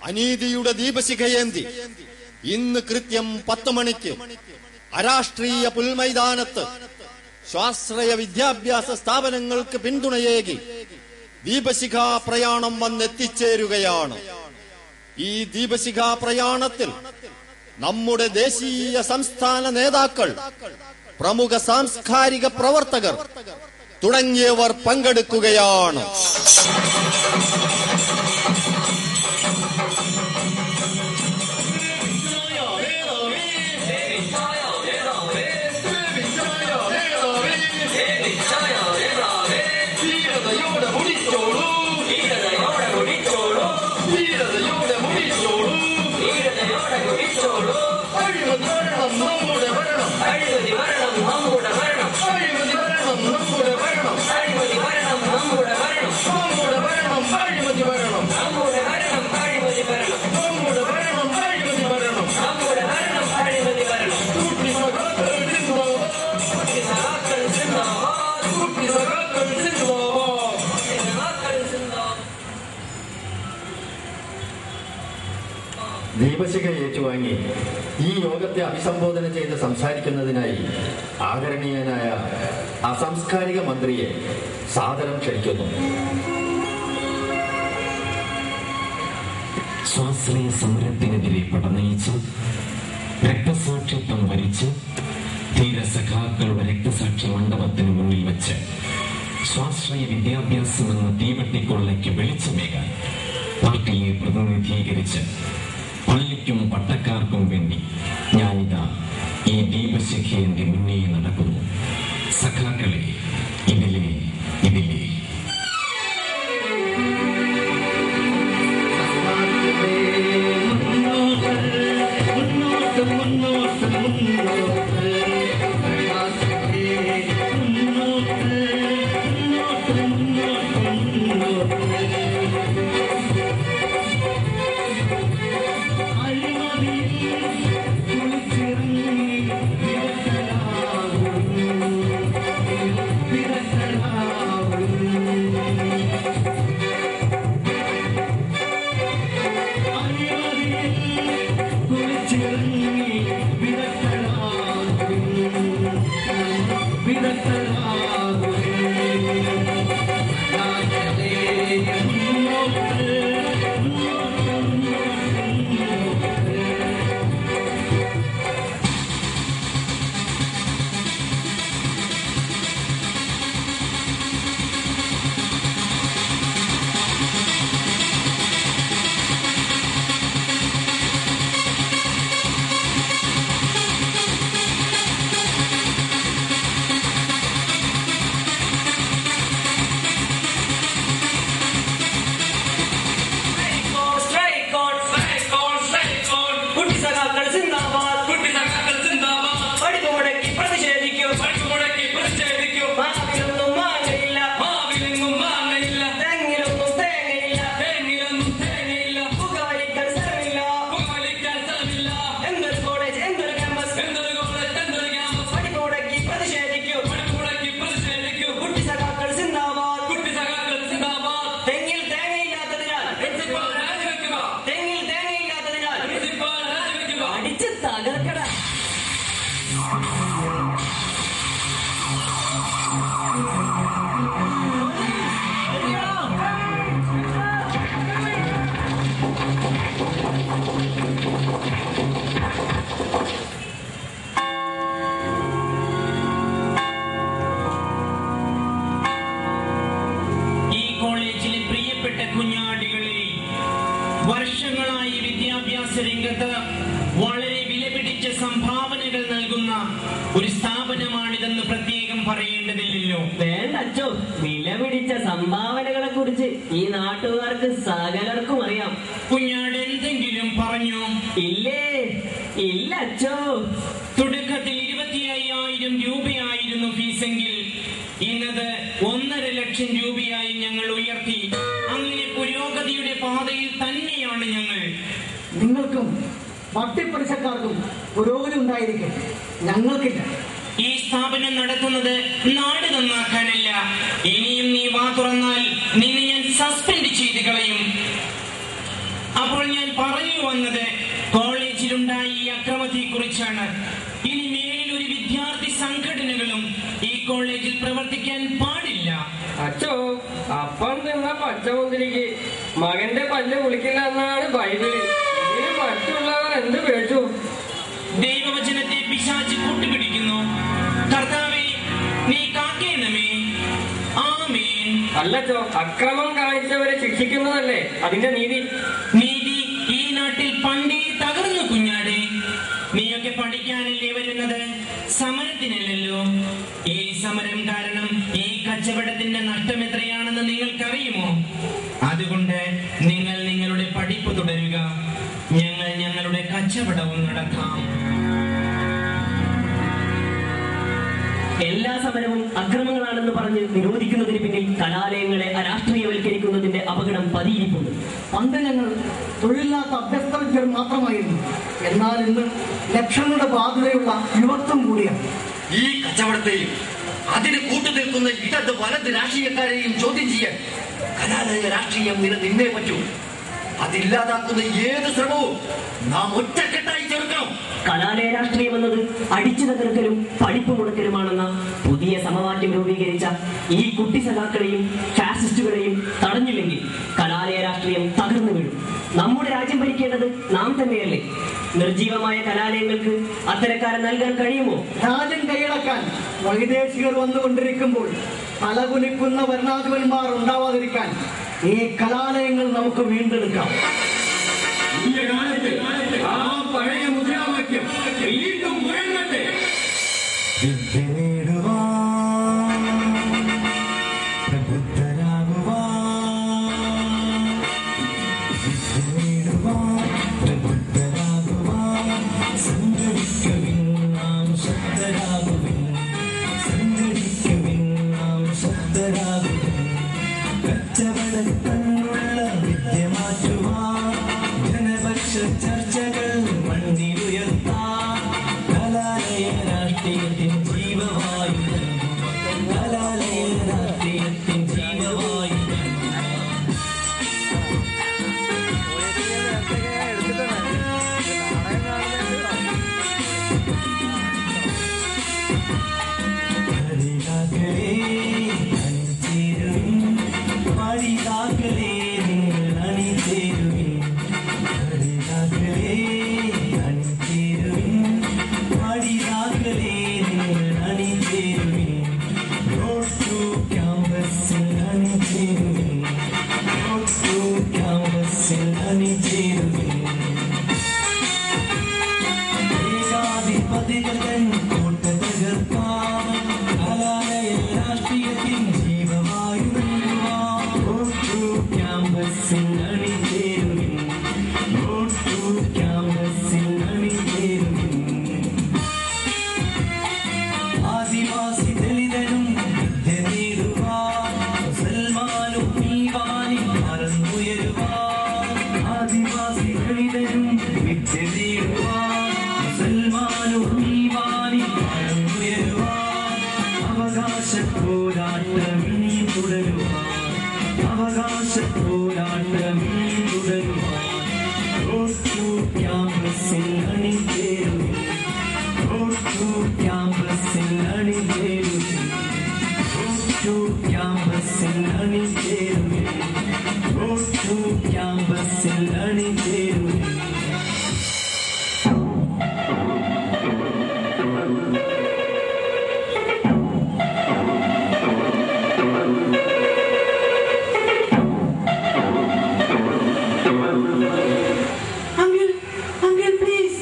അനീതിയുടെ ദീപശിഖയേന്തി ഇന്ന് കൃത്യം 10 മണിക്ക് അരാഷ്ട്രീയ പുൽമൈതാനത്ത് സ്വാശ്രയ വിദ്യാഭ്യാസ സ്ഥാപനങ്ങൾക്ക് പിന്തുണയേകി ദീപശിഖാ പ്രയാണം വന്നെത്തിച്ചേരുകയാണ്. ഈ ദീപശിഖാ പ്രയാണത്തിൽ നമ്മുടെ ദേശീയ സംസ്ഥാന നേതാക്കൾ, പ്രമുഖ സാംസ്കാരിക പ്രവർത്തകർ തുടങ്ങിയവർ പങ്കെടുക്കുകയാണ്. ദീപശിഖ ഏറ്റുവാങ്ങി ഈ യോഗത്തെ അഭിസംബോധന ചെയ്ത് സംസാരിക്കുന്നതിനായി ആദരണീയനായ അസാംസ്കാരിക മന്ത്രിയെ സാദരം ക്ഷണിക്കുന്നു. സ്വാശ്രയ സമരത്തിനെതിരെ പടനയിച്ച് രക്തസാക്ഷിത്വം വരിച്ച് ധീരസഖാക്കളുടെ രക്തസാക്ഷി മണ്ഡപത്തിന് മുന്നിൽ വെച്ച് സ്വാശ്രയ വിദ്യാഭ്യാസം എന്ന തീവട്ടിക്കൊള്ളയ്ക്ക് വെളിച്ചമേകാൻ പാർട്ടിയെ പ്രതിനിധീകരിച്ച് പള്ളിക്കും പട്ടക്കാർക്കും വേണ്ടി ഞാനിതാ ഈ ദീപശിഖേന്റെ മുന്നേ നടക്കുന്നു. സഖാക്കളെ, ഇതിലേ വർഷങ്ങളായി വിദ്യാഭ്യാസ രംഗത്ത് വളരെ വിലപിടിച്ച സംഭാവനകൾ നൽകുന്ന ഒരു സ്ഥാപനമാണിതെന്ന് പ്രത്യേകം പറയേണ്ടതില്ലല്ലോ. വേണ്ട അച്ചോ, വിലപിടിച്ച സംഭാവനകളെ കുറിച്ച് ഈ നാട്ടുകാർക്ക് സകലർക്കും അറിയാം. കുഞ്ഞാട് എന്തെങ്കിലും പറഞ്ഞോ? ഇല്ലേ, ഇല്ല അച്ചോ. തുടക്കത്തിൽ 25,000 രൂപയായിരുന്നു ഫീസെങ്കിൽ ഇന്നത് 1.5 ലക്ഷം രൂപയായി ഞങ്ങൾ ഉയർത്തി. അങ്ങനെ പുരോഗതിയുടെ പാതയിൽ തന്നെയാണ് ഞങ്ങൾ. നിങ്ങൾക്കും വട്ടിപ്പലിശക്കാർക്കും പുരോഗതി ഉണ്ടായിരിക്കും, ഞങ്ങൾക്കില്ല. ഈ സ്ഥാപനം നടത്തുന്നത് നാട് നന്നാക്കാനല്ല. ഇനിയും നീ വാ തുറന്നാൽ നിന്നെ ഞാൻ സസ്പെൻഡ് ചെയ്ത് കളയും. അപ്പോൾ ഞാൻ പറഞ്ഞു വന്നത് കോളേജിലുണ്ടായ ഈ അക്രമത്തെ കുറിച്ചാണ്. ഇനി മേലിൽ ഒരു വിദ്യാർത്ഥി സംഘടനകളും ഈ കോളേജിൽ പ്രവർത്തിക്കാൻ പാടില്ല. അച്ചോ, അപ്പം തിന്ന പച്ചമുന്തിരിക്ക് മകന്റെ പല്ല് കുളിക്കില്ല എന്നാണ് ബൈബിളിൽ. ഇതിന് മറ്റുള്ളവർ എന്ത് പേടിച്ചു? ദൈവവചനത്തെ പിശാച് കൂട്ടുപിടിക്കുന്നു. കർത്താവേ, നീ കാക്കേണമേ. ആമേൻ. അല്ലച്ചോ, അക്രമം കാണിച്ചവരെ ശിക്ഷിക്കുന്നതല്ലേ അതിന്റെ നീതി? നീതി ഈ നാട്ടിൽ പണ്ടേ തകർന്നു കുഞ്ഞാടെ. നീയൊക്കെ പഠിക്കാനല്ലേ വരുന്നത്, സമരത്തിനല്ലല്ലോ. ഈ സമരം കാരണം ഈ കച്ചവടത്തിന്റെ നഷ്ടം എത്രയാണെന്ന് നിങ്ങൾക്കറിയുമോ? അതുകൊണ്ട് നിങ്ങൾ നിങ്ങളുടെ പഠിപ്പ് തുടരുക, ഞങ്ങൾ ഞങ്ങളുടെ കച്ചവടവും നടത്താം. എല്ലാ സമരവും അക്രമങ്ങളാണെന്ന് പറഞ്ഞ് നിരോധിക്കുന്നതിന് പിന്നിൽ കലാലയങ്ങളെ അരാഷ്ട്രീയവൽക്കരിക്കുന്നതിന്റെ അപകടം പതിയിരിപ്പുണ്ട്. പണ്ട് ഞങ്ങൾ തൊഴിലില്ലാത്ത അഭ്യസ്ത വിദ്യർ മാത്രമായിരുന്നു. എന്നാൽ ഇന്ന് ലക്ഷങ്ങളുടെ ബാധ്യതയുള്ള യുവത്വം കൂടിയാണ്. ഈ കച്ചവടത്തെയും അതിന് കൂട്ടുനിൽക്കുന്ന ഇടത് വലത് രാഷ്ട്രീയക്കാരെയും ചോദ്യം ചെയ്യാൻ കലാലയ രാഷ്ട്രീയം നിലനിന്നേ പറ്റൂ. അതില്ലാതാക്കുന്ന ഏത് ശ്രമവും നാം ഒറ്റക്കെട്ടായി ചേർക്കണം. കലാലയ രാഷ്ട്രീയം എന്നത് അടിച്ചു തകർക്കലും പഠിപ്പ് മുടക്കലുമാണെന്ന പുതിയ സമവാക്യം രൂപീകരിച്ച ഈ കുട്ടി സഖാക്കളെയും ഫാസിസ്റ്റുകളെയും തടഞ്ഞില്ലെങ്കിൽ കലാലയ രാഷ്ട്രീയം തകർന്നു വീഴും. നമ്മുടെ രാജ്യം ഭരിക്കേണ്ടത് നാം തന്നെയല്ലേ? നിർജീവമായ കലാലയങ്ങൾക്ക് അത്തരക്കാരെ നൽകാൻ കഴിയുമോ? രാജ്യം കൈയടക്കാൻ വൈദേശികർ വന്നുകൊണ്ടിരിക്കുമ്പോൾ തലകുനിക്കുന്ന ഭരണാധിപന്മാർ ഉണ്ടാവാതിരിക്കാൻ ഈ കലാലയങ്ങൾ നമുക്ക് വീണ്ടെടുക്കാം. ആ പഴയ മുദ്രാവാക്യം വീണ്ടും മുഴങ്ങട്ടെ. ചർച്ചകൾ മണ്ണിലുയർത്താം കലാലയ രാഷ്ട്രീയത്തിൻ ജീവവായു, കലാലയ രാഷ്ട്രീയത്തിൻ ജീവവായു. പഠിതാക്കളെ അണിചേരുവിൻ, പഠിതാക്കളെ നിങ്ങൾ അണിചേരുവിൻ. പഠിതാക്കളെ അണിചേരുവിൻ, പഠിതാക്കളെ നിങ്ങൾ അണിചേരുവിൻ. റോഡ് ടു ക്യാമ്പസിൽ അണിചേരുവിൻ, റോഡ് ടു ക്യാമ്പസിൽ അണിചേരുവിൻ. ഏകാധിപതികൾ കോട്ട തകർക്കാം, കലാലയ രാഷ്ട്രീയത്തിൻ ജീവവായു നൽകുവാൻ. റോഡ് ടു ക്യാമ്പസിൽ അണിചേരുവിൻ, റോഡ് ടു ക്യാമ്പസിൽ അണിചേരുവിൻ. ആദിവാസി ദളിതനും വിദ്യ നേടുവാൻ, മുസൽമാനും ഈവാനും പറന്നുയരുവാൻ. ആദിവാസി ദളിതനും വിദ്യ നേടുവാൻ, മുസൽമാനും ഈവാനും പറന്നുയരുവാൻ. അവകാശ പോരാട്ടം ഇനിയും തുടരുവാൻ, അവകാശ പോരാട്ടം ഇനിയും തുടരുവാൻ. റോഡ് ടു ക്യാമ്പസിൽ അണിചേരുവിൻ, റോഡ് ടു ക്യാമ്പസിൽ അണിചേരുവിൻ, റോഡ് ടു ക്യാമ്പസിൽ അണിചേരുവിൻ, റോഡ് ടു ക്യാമ്പസിൽ അണിചേരുവിൻ. Uncle, please.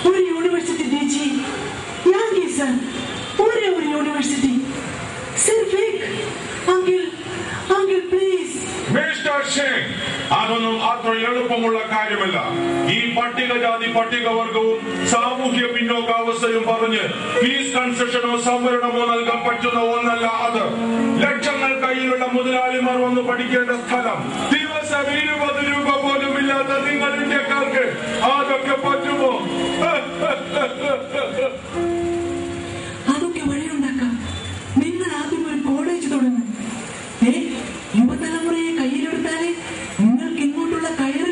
ഒരു യൂണിവേഴ്സിറ്റി ദീജി. യാങ്കി സർ, ഒരേ ഒരു യൂണിവേഴ്സിറ്റി. സിർഫ് ഏക്. Uncle, please. മിസ്റ്റർ സിംഗ്, അതൊന്നും അത്ര എളുപ്പമുള്ള കാര്യമല്ല. ഈ പട്ടികജാതി പട്ടികവർഗവും സാമൂഹ്യ പിന്നോക്കാവസ്ഥയും പറഞ്ഞ് ഫീസ് കൺസെഷനോ സംവരണമോ നൽകാൻ പറ്റുന്ന ഒന്നല്ല അത്. ലക്ഷങ്ങൾ കയ്യിലുള്ള മുതലാളിമാർ വന്ന് പഠിക്കേണ്ട സ്ഥലം ദിവസം 20 രൂപ പോലും ഇല്ലാത്ത നിങ്ങൾ ഇന്ത്യക്കാർക്ക് അതൊക്കെ പറ്റുമോ? അതൊക്കെ വഴിയുണ്ടാക്കാം. നിങ്ങൾ ആദ്യം ഒരു കോളേജ് തുടങ്ങും. യുവതലമുറയെ കയ്യിലെടുത്താലേ നിങ്ങൾക്ക് ഇങ്ങോട്ടുള്ള കയറ്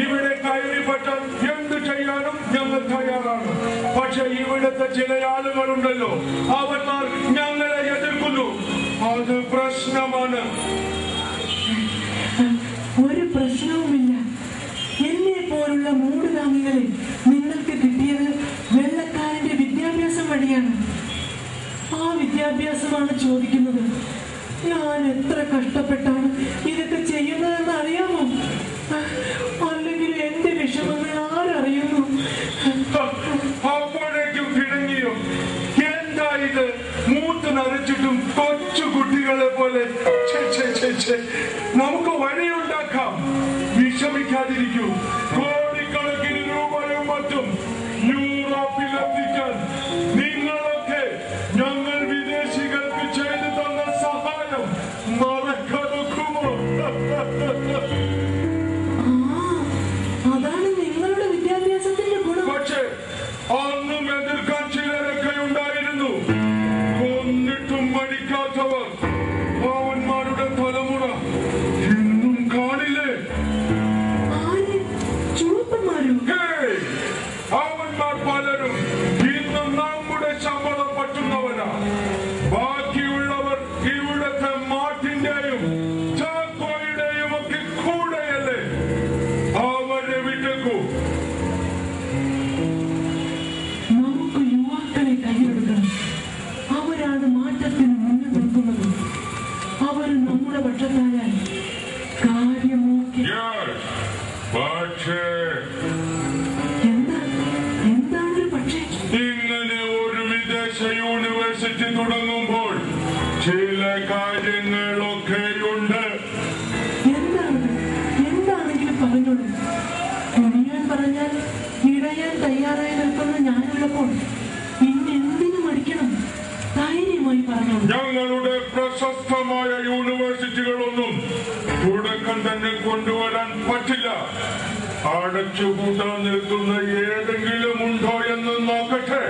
ഇവിടെ കയറിപ്പറ്റാൻ എന്ത് ചെയ്യാനും ഞങ്ങൾ തയ്യാറാണ്. പക്ഷെ ഇവിടുത്തെ ചില ആളുകളുണ്ടല്ലോ, അവന്മാർ ഞങ്ങളെ എതിർക്കുന്നു. അത് പ്രശ്നമാണ്. ഒരു പ്രശ്നവുമില്ല. എന്നെ പോലുള്ള മൂടുതാങ്ങികളെ നിങ്ങൾക്ക് കിട്ടിയത് വെള്ളക്കാരന്റെ വിദ്യാഭ്യാസം വഴിയാണ്. ആ വിദ്യാഭ്യാസമാണ് ചോദിക്കുന്നത്. ഞാൻ എത്ര കഷ്ടപ്പെട്ടാണ് ഇതൊക്കെ ചെയ്യുന്നതെന്ന് അറിയാമോ? അല്ലെങ്കിൽ എന്റെ വിഷമങ്ങൾ ആരറിയുന്നു? അപ്പോഴേക്കും കിടങ്ങിയോ? എന്താ ഇത്? മൂത്ത് നരച്ചിട്ടും കൊച്ചു കുട്ടികളെ പോലെ. നമുക്ക് വഴിയുണ്ടാക്കാം. വിഷമിക്കാതിരിക്കൂ. കോടിക്കണക്കിന് രൂപയും മറ്റും യൂറോപ്പിലെത്തിക്കാൻ നിങ്ങളൊക്കെ ഞങ്ങൾ വിദേശികൾക്ക് ചെയ്തു തന്ന സഹായം മറക്കാതൊക്കുമോ? അതാണ് നിങ്ങളുടെ വിദ്യാഭ്യാസത്തിന്റെ ഗുണം. പക്ഷേ അന്നും എതിർക്കാൻ ചിലരൊക്കെ ഉണ്ടായിരുന്നു. കൊന്നിട്ടും മടിക്കാത്തവർ അവന്മാരുടെ തലമുറ ഇന്നും കാണില്ലേ? അവന്മാർ പലരും ഇന്നും നമ്മുടെ ശമ്പളം പറ്റുന്നവരാ. ബാക്കിയുള്ളവർ ഇവിടുത്തെ മാട്ടിന്റെയും ചാക്കോയുടെയും ഒക്കെ കൂടെയല്ലേ. അവരെ വിട്ടേക്കൂ. നമുക്ക് യുവാക്കളെ കൈയെടുക്കണം. അവരാണ് മാറ്റത്തിന് മുന്നിൽ നിൽക്കുന്നത്. അവർ നമ്മുടെ പക്ഷത്തായാൽ കാര്യമൊക്കെ. പക്ഷേ എന്താണ് പക്ഷേ? ഇങ്ങനെ ഒരു വിദേശ യൂണിവേഴ്സിറ്റി തുടങ്ങുമ്പോൾ ചില കാര്യങ്ങളൊക്കെയുണ്ട്. എന്താണെങ്കിലും പറഞ്ഞോളൂ. കുനിയാൻ പറഞ്ഞാൽ ഇടയാൻ തയ്യാറായി നിൽക്കുന്ന ഞാനുള്ളപ്പോൾ പിന്നെ എന്തിനു മടിക്കണം? ധൈര്യമായി പറഞ്ഞോളൂ. ഞങ്ങളുടെ പ്രശസ്തമായ യൂണിവേഴ്സിറ്റികളൊന്നും തുടക്കം തന്നെ കൊണ്ടുവരാൻ പറ്റില്ല. അടച്ചുപൂട്ടാൻ നിൽക്കുന്ന ഏതെങ്കിലും ഉണ്ടോ എന്ന് നോക്കട്ടെ.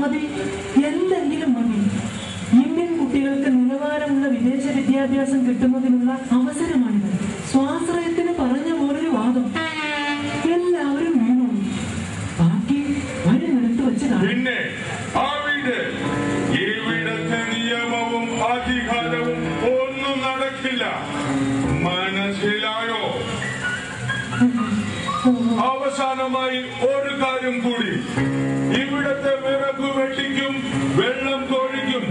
മതി, എന്തെങ്കിലും മതി. ഇന്ത്യൻ കുട്ടികൾക്ക് നിലവാരമുള്ള വിദേശ വിദ്യാഭ്യാസം കിട്ടുന്നതിനുള്ള അവസരമാണിത്. സ്വാശ്രയത്തിന് പറഞ്ഞ പോലൊരു വാദം എല്ലാവരും വീണു. ബാക്കി വഴിനിരത്ത് വെച്ചതാണ്. പിന്നെ ഇവിടത്തെ നിയമവും അധികാരവും ഒന്നും നടക്കില്ല. മനസ്സിലായോ? അവസാനമായി ഒരു കാര്യം കൂടി. ഇവിടത്തെ വിറകു വെട്ടിക്കും വെള്ളം കോഴിക്കും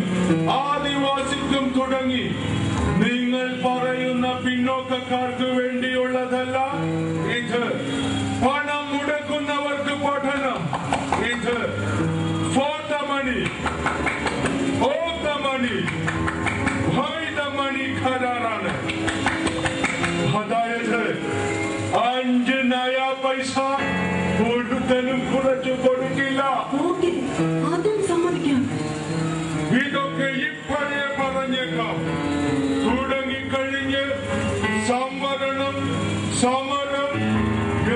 ആദിവാസിക്കും തുടങ്ങി നിങ്ങൾ പറയുന്ന പിന്നോക്കക്കാർക്ക് വേണ്ടിയുള്ളതല്ല ഇത്. പണം മുടക്കുന്നവർക്ക് പഠനം. ഇത് for the money, of the money, by the money കരാറാണ്. അതായത് 5 നയാ പൈസ കൂടുതലും കുറച്ചു കൊടുക്കില്ല. അതും സമ്മതിക്കാം. ഇതൊക്കെ ഇപ്പോഴേ പറഞ്ഞേക്കാം. തുടങ്ങിക്കഴിഞ്ഞ് സംവരണം സമരം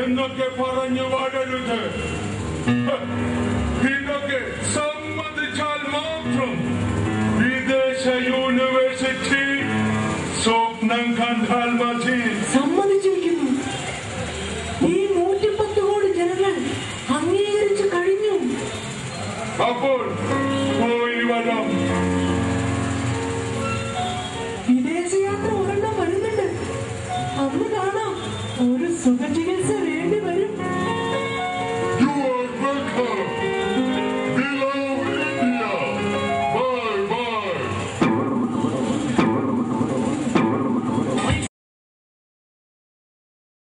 എന്നൊക്കെ പറഞ്ഞു വാഴരുത്. ഇതൊക്കെ സമ്മതിച്ചാൽ മാത്രം വിദേശ യൂണിവേഴ്സിറ്റി സ്വപ്നം കണ്ടാൽ മതി. സമ്മതിച്ചിരിക്കുന്നു. ഈ 110 കോടി ജനങ്ങൾ അംഗീകരിച്ചു കഴിഞ്ഞു. അപ്പോൾ പോയി വരാം. വിദേശയാത്ര ഒരെണ്ണം വരുന്നുണ്ട്. അന്ന് കാണാം. ഒരു സുഖചികിത്സ വേണ്ടി വരും. You